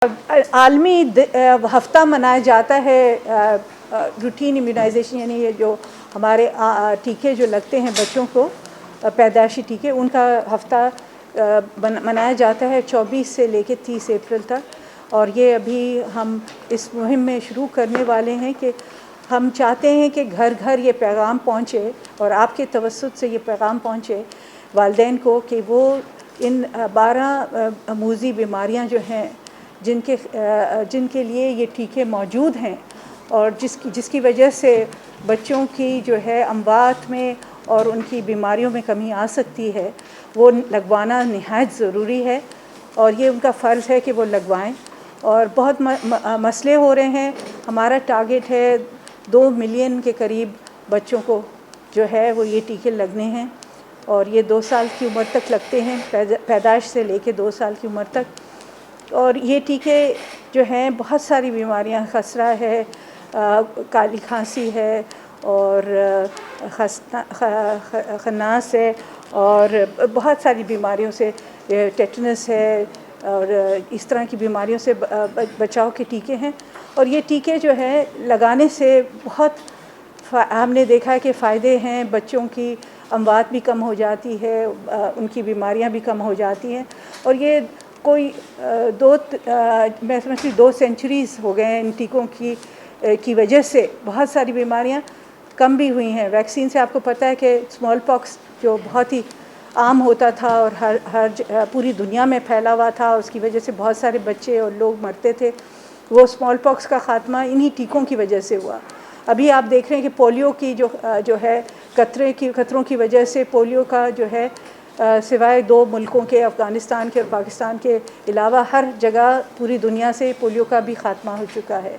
عالمی ہفتہ منایا جاتا ہے روٹین امیونائزیشن، یعنی یہ جو ہمارے ٹیکے جو لگتے ہیں بچوں کو، پیدائشی ٹیکے، ان کا ہفتہ منایا جاتا ہے 24 سے لے کے 30 اپریل تک۔ اور یہ ابھی ہم اس مہم میں شروع کرنے والے ہیں کہ ہم چاہتے ہیں کہ گھر گھر یہ پیغام پہنچے اور آپ کے توسط سے یہ پیغام پہنچے والدین کو کہ وہ ان 12 موذی بیماریاں جو ہیں جن کے لیے یہ ٹیکے موجود ہیں اور جس کی وجہ سے بچوں کی جو ہے اموات میں اور ان کی بیماریوں میں کمی آ سکتی ہے، وہ لگوانا نہایت ضروری ہے اور یہ ان کا فرض ہے کہ وہ لگوائیں۔ اور بہت مسئلے ہو رہے ہیں، ہمارا ٹارگٹ ہے 2 ملین کے قریب بچوں کو جو ہے وہ یہ ٹیکے لگنے ہیں، اور یہ 2 سال کی عمر تک لگتے ہیں، پیدائش سے لے کے 2 سال کی عمر تک۔ اور یہ ٹیکے جو ہیں بہت ساری بیماریاں، خسرہ ہے، کالی کھانسی ہے، اور خناس ہے، اور بہت ساری بیماریوں سے، ٹیٹنس ہے، اور اس طرح کی بیماریوں سے بچاؤ کے ٹیکے ہیں۔ اور یہ ٹیکے جو ہے لگانے سے بہت ہم نے دیکھا ہے کہ فائدے ہیں، بچوں کی اموات بھی کم ہو جاتی ہے، ان کی بیماریاں بھی کم ہو جاتی ہیں۔ اور یہ کوئی میں سمجھتی ہوں 2 سینچریز ہو گئے ہیں ان ٹیکوں کی وجہ سے بہت ساری بیماریاں کم بھی ہوئی ہیں۔ ویکسین سے آپ کو پتہ ہے کہ اسمال پاکس جو بہت ہی عام ہوتا تھا اور پوری دنیا میں پھیلا ہوا تھا، اس کی وجہ سے بہت سارے بچے اور لوگ مرتے تھے، وہ اسمال پاکس کا خاتمہ انہی ٹیکوں کی وجہ سے ہوا۔ ابھی آپ دیکھ رہے ہیں کہ پولیو کی جو ہے خطروں کی وجہ سے پولیو کا جو ہے سوائے 2 ملکوں کے، افغانستان کے اور پاکستان کے علاوہ، ہر جگہ پوری دنیا سے پولیو کا بھی خاتمہ ہو چکا ہے۔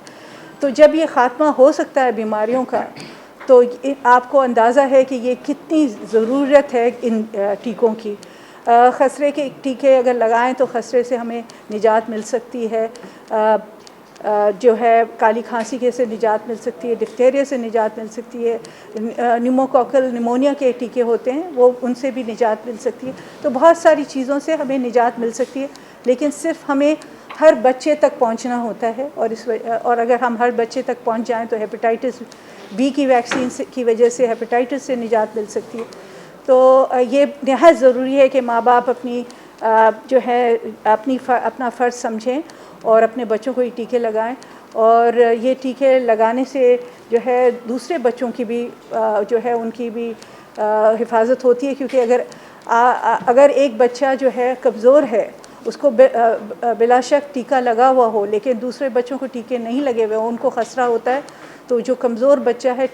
تو جب یہ خاتمہ ہو سکتا ہے بیماریوں کا، تو آپ کو اندازہ ہے کہ یہ کتنی ضرورت ہے ان ٹیکوں کی۔ خسرے کے ٹیکے اگر لگائیں تو خسرے سے ہمیں نجات مل سکتی ہے، جو ہے کالی کھانسی کے سے نجات مل سکتی ہے، ڈفتیریا سے نجات مل سکتی ہے، نیموکوکل نمونیا کے ٹیکے ہوتے ہیں وہ ان سے بھی نجات مل سکتی ہے۔ تو بہت ساری چیزوں سے ہمیں نجات مل سکتی ہے، لیکن صرف ہمیں ہر بچے تک پہنچنا ہوتا ہے، اور اگر ہم ہر بچے تک پہنچ جائیں تو ہیپاٹائٹس بی کی ویکسین کی وجہ سے ہیپاٹائٹس سے نجات مل سکتی ہے۔ تو یہ نہایت ضروری ہے کہ ماں باپ اپنی جو ہے اپنا فرض سمجھیں اور اپنے بچوں کو یہ ٹیکے لگائیں۔ اور یہ ٹیکے لگانے سے جو ہے دوسرے بچوں کی بھی جو ہے ان کی بھی حفاظت ہوتی ہے، کیونکہ اگر ایک بچہ جو ہے کمزور ہے، اس کو بلا شک ٹیکہ لگا ہوا ہو، لیکن دوسرے بچوں کو ٹیکے نہیں لگے ہوئے، ان کو خسرہ ہوتا ہے، تو جو کمزور بچہ ہے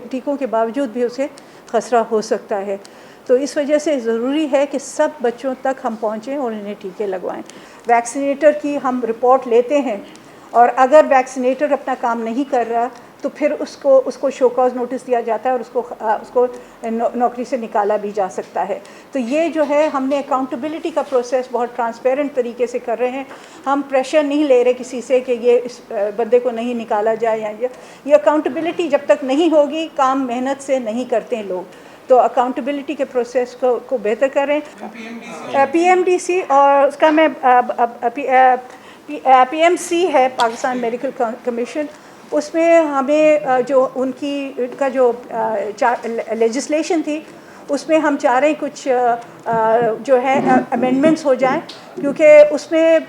ٹیکوں کے باوجود بھی اسے خسرہ ہو سکتا ہے۔ تو اس وجہ سے ضروری ہے کہ سب بچوں تک ہم پہنچیں اور انہیں ٹیکے لگوائیں۔ ویکسینیٹر کی ہم رپورٹ لیتے ہیں، اور اگر ویکسینیٹر اپنا کام نہیں کر رہا تو پھر اس کو شو کاز نوٹس دیا جاتا ہے اور اس کو نوکری سے نکالا بھی جا سکتا ہے۔ تو یہ جو ہے ہم نے اکاؤنٹیبلٹی کا پروسیس بہت ٹرانسپیرنٹ طریقے سے کر رہے ہیں۔ ہم پریشر نہیں لے رہے کسی سے کہ یہ اس بندے کو نہیں نکالا جائے، یا یہ اکاؤنٹیبلٹی جب تک نہیں ہوگی، کام محنت سے نہیں کرتے ہیں لوگ، تو اکاؤنٹیبلٹی کے پروسیس کو بہتر کریں۔ پی ایم ڈی سی اور اس کا میں پی ایم سی ہے، پاکستان میڈیکل کمیشن، اس میں ہمیں جو ان کا جو لیجسلیشن تھی، اس میں ہم چاہ رہے ہیں کچھ جو ہے امینڈمنٹس ہو جائیں، کیونکہ اس میں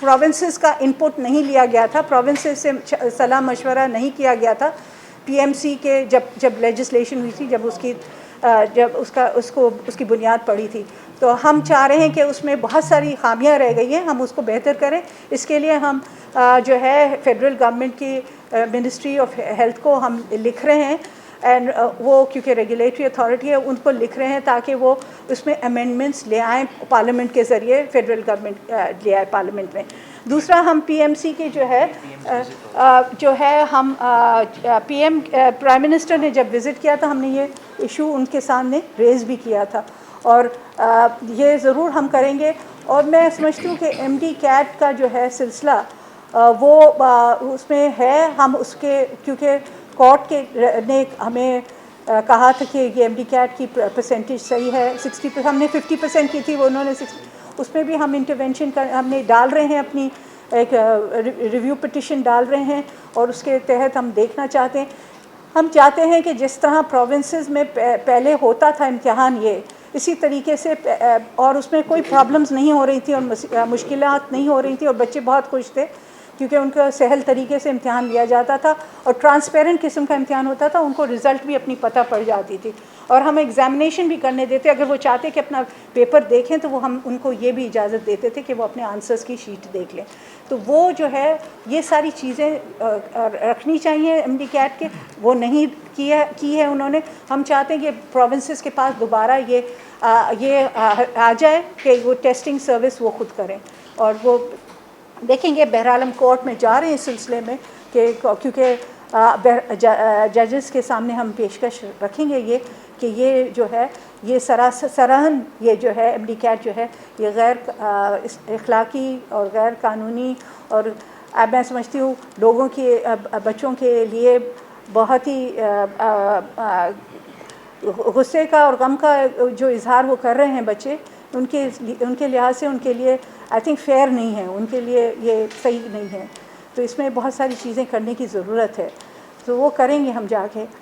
پروونسز کا انپٹ نہیں لیا گیا تھا، پروونسز سے صلاح مشورہ نہیں کیا گیا تھا پی ایم سی کے جب لیجسلیشن ہوئی تھی، جب اس کی بنیاد پڑی تھی۔ تو ہم چاہ رہے ہیں کہ اس میں بہت ساری خامیاں رہ گئی ہیں، ہم اس کو بہتر کریں۔ اس کے لیے ہم جو ہے فیڈرل گورنمنٹ کی منسٹری آف ہیلتھ کو ہم لکھ رہے ہیں، اینڈ وہ کیونکہ ریگولیٹری اتھارٹی ہے، ان کو لکھ رہے ہیں تاکہ وہ اس میں امینڈمنٹس لے آئیں پارلیمنٹ کے ذریعے، فیڈرل گورنمنٹ لے آئے پارلیمنٹ میں۔ دوسرا، ہم پی ایم سی کی جو ہے ہم پرائم منسٹر نے جب وزٹ کیا تو ہم نے یہ ایشو ان کے سامنے ریز بھی کیا تھا، اور یہ ضرور ہم کریں گے۔ اور میں سمجھتی ہوں کہ ایم ڈی کیٹ کا جو ہے سلسلہ وہ اس میں ہے، ہم اس کے کیونکہ کورٹ نے ہمیں کہا تھا کہ یہ ایم ڈی کیٹ کی پرسنٹیج صحیح ہے، 60%، ہم نے 50% کی تھی، وہ انہوں نے 60%، اس میں بھی ہم انٹرونشن ہم نے ڈال رہے ہیں اپنی ایک ریویو پٹیشن ڈال رہے ہیں اور اس کے تحت ہم دیکھنا چاہتے ہیں. ہم چاہتے ہیں کہ جس طرح پروونسز میں پہلے ہوتا تھا امتحان یہ اسی طریقے سے اور اس میں کوئی پرابلمز نہیں ہو رہی تھیں اور مشکلات نہیں ہو رہی تھیں اور بچے بہت خوش تھے کیونکہ ان کا سہل طریقے سے امتحان لیا جاتا تھا اور ٹرانسپیرنٹ قسم کا امتحان ہوتا تھا. ان کو رزلٹ بھی اپنی پتہ پڑ جاتی تھی اور ہم ایگزامینیشن بھی کرنے دیتے. اگر وہ چاہتے کہ اپنا پیپر دیکھیں تو ہم ان کو یہ بھی اجازت دیتے تھے کہ وہ اپنے آنسرز کی شیٹ دیکھ لیں. تو وہ جو ہے یہ ساری چیزیں رکھنی چاہیے ایم ڈی کیٹ کے, وہ نہیں کی ہے انہوں نے. ہم چاہتے ہیں کہ پروونسز کے پاس دوبارہ یہ آ جائے کہ وہ ٹیسٹنگ سروس وہ خود کریں اور وہ دیکھیں گے. بہرحال ہم کورٹ میں جا رہے ہیں اس سلسلے میں کہ کیونکہ ججز کے سامنے ہم پیشکش رکھیں گے یہ کہ یہ جو ہے یہ سراہن یہ جو ہے ایم ڈی کیٹ جو ہے یہ غیر اخلاقی اور غیر قانونی اور اب میں سمجھتی ہوں لوگوں کے بچوں کے لیے بہت ہی غصے کا اور غم کا جو اظہار وہ کر رہے ہیں بچے ان کے لحاظ سے ان کے لیے آئی تھنک فیئر نہیں ہے, ان کے لیے یہ صحیح نہیں ہے. تو اس میں بہت ساری چیزیں کرنے کی ضرورت ہے تو وہ کریں گے ہم جا کے.